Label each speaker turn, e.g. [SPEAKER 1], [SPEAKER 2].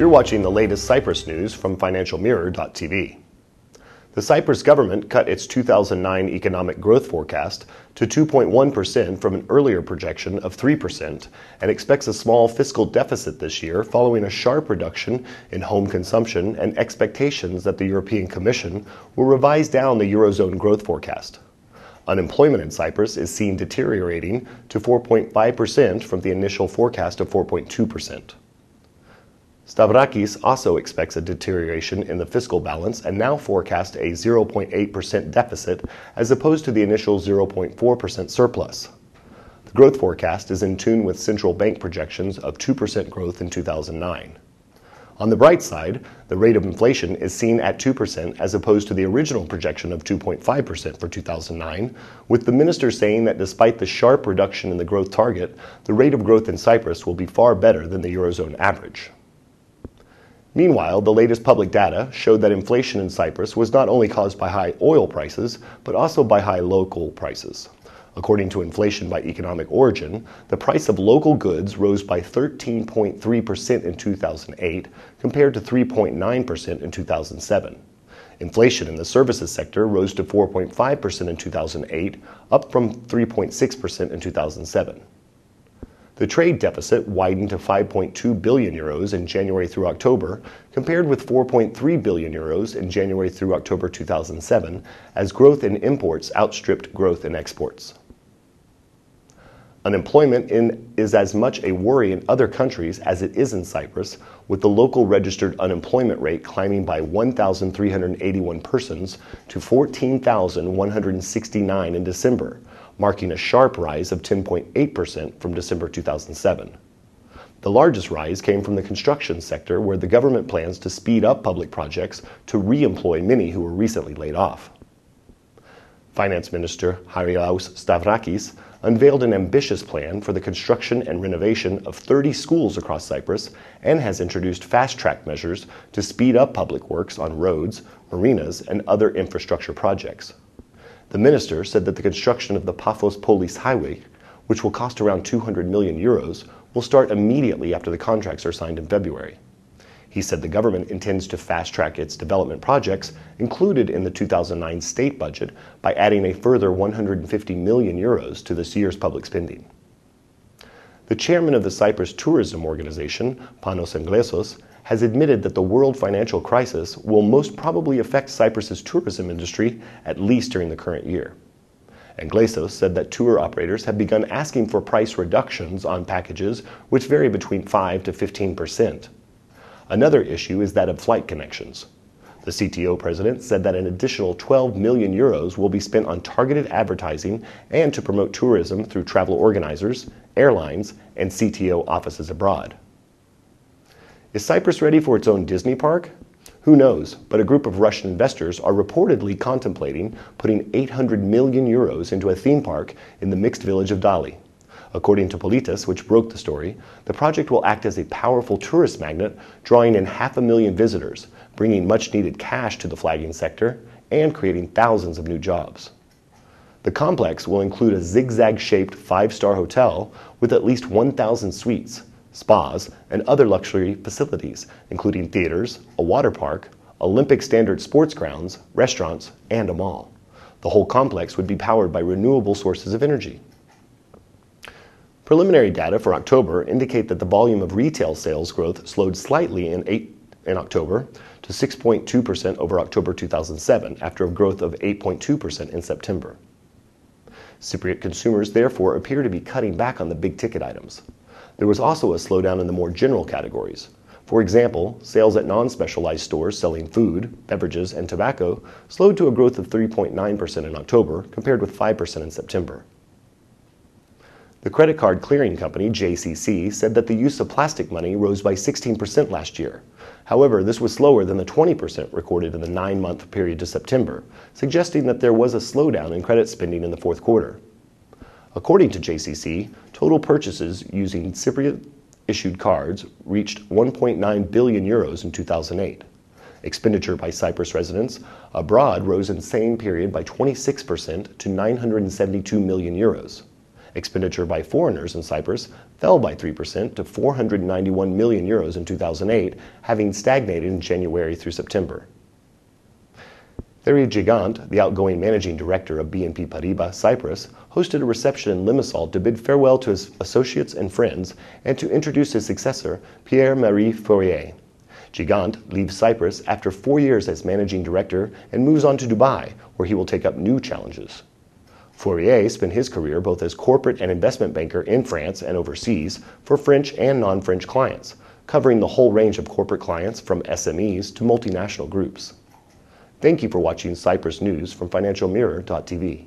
[SPEAKER 1] You're watching the latest Cyprus news from financialmirror.tv. The Cyprus government cut its 2009 economic growth forecast to 2.1% from an earlier projection of 3% and expects a small fiscal deficit this year following a sharp reduction in home consumption and expectations that the European Commission will revise down the Eurozone growth forecast. Unemployment in Cyprus is seen deteriorating to 4.5% from the initial forecast of 4.2%. Stavrakis also expects a deterioration in the fiscal balance and now forecasts a 0.8% deficit as opposed to the initial 0.4% surplus. The growth forecast is in tune with central bank projections of 2% growth in 2009. On the bright side, the rate of inflation is seen at 2% as opposed to the original projection of 2.5% for 2009, with the minister saying that despite the sharp reduction in the growth target, the rate of growth in Cyprus will be far better than the Eurozone average. Meanwhile, the latest public data showed that inflation in Cyprus was not only caused by high oil prices, but also by high local prices. According to Inflation by Economic Origin, the price of local goods rose by 13.3% in 2008 compared to 3.9% in 2007. Inflation in the services sector rose to 4.5% in 2008, up from 3.6% in 2007. The trade deficit widened to 5.2 billion euros in January through October, compared with 4.3 billion euros in January through October 2007, as growth in imports outstripped growth in exports. Unemployment is as much a worry in other countries as it is in Cyprus, with the local registered unemployment rate climbing by 1,381 persons to 14,169 in December, marking a sharp rise of 10.8% from December 2007. The largest rise came from the construction sector, where the government plans to speed up public projects to re-employ many who were recently laid off. Finance Minister Harilaos Stavrakis unveiled an ambitious plan for the construction and renovation of 30 schools across Cyprus and has introduced fast-track measures to speed up public works on roads, marinas, and other infrastructure projects. The minister said that the construction of the Paphos Police Highway, which will cost around 200 million euros, will start immediately after the contracts are signed in February. He said the government intends to fast-track its development projects included in the 2009 state budget by adding a further 150 million euros to this year's public spending. The chairman of the Cyprus Tourism Organization, Panos Englesos, has admitted that the world financial crisis will most probably affect Cyprus's tourism industry at least during the current year. Englesos said that tour operators have begun asking for price reductions on packages which vary between 5 to 15%. Another issue is that of flight connections. The CTO president said that an additional 12 million euros will be spent on targeted advertising and to promote tourism through travel organizers, airlines, and CTO offices abroad. Is Cyprus ready for its own Disney park? Who knows, but a group of Russian investors are reportedly contemplating putting 800 million euros into a theme park in the mixed village of Dali. According to Politis, which broke the story, the project will act as a powerful tourist magnet, drawing in 500,000 visitors, bringing much-needed cash to the flagging sector, and creating thousands of new jobs. The complex will include a zigzag-shaped 5-star hotel with at least 1,000 suites, spas, and other luxury facilities, including theaters, a water park, Olympic standard sports grounds, restaurants, and a mall. The whole complex would be powered by renewable sources of energy. Preliminary data for October indicate that the volume of retail sales growth slowed slightly in October to 6.2% over October 2007, after a growth of 8.2% in September. Cypriot consumers therefore appear to be cutting back on the big-ticket items. There was also a slowdown in the more general categories. For example, sales at non-specialized stores selling food, beverages, and tobacco slowed to a growth of 3.9% in October, compared with 5% in September. The credit card clearing company, JCC, said that the use of plastic money rose by 16% last year. However, this was slower than the 20% recorded in the 9-month period to September, suggesting that there was a slowdown in credit spending in the fourth quarter. According to JCC, total purchases using Cypriot-issued cards reached 1.9 billion euros in 2008. Expenditure by Cyprus residents abroad rose in the same period by 26% to 972 million euros. Expenditure by foreigners in Cyprus fell by 3% to €491 million in 2008, having stagnated in January through September. Thierry Gigant, the outgoing managing director of BNP Paribas Cyprus, hosted a reception in Limassol to bid farewell to his associates and friends and to introduce his successor, Pierre-Marie Fourier. Gigant leaves Cyprus after 4 years as managing director and moves on to Dubai, where he will take up new challenges. Fourier spent his career both as corporate and investment banker in France and overseas for French and non-French clients, covering the whole range of corporate clients from SMEs to multinational groups. Thank you for watching Cyprus News from FinancialMirror.tv.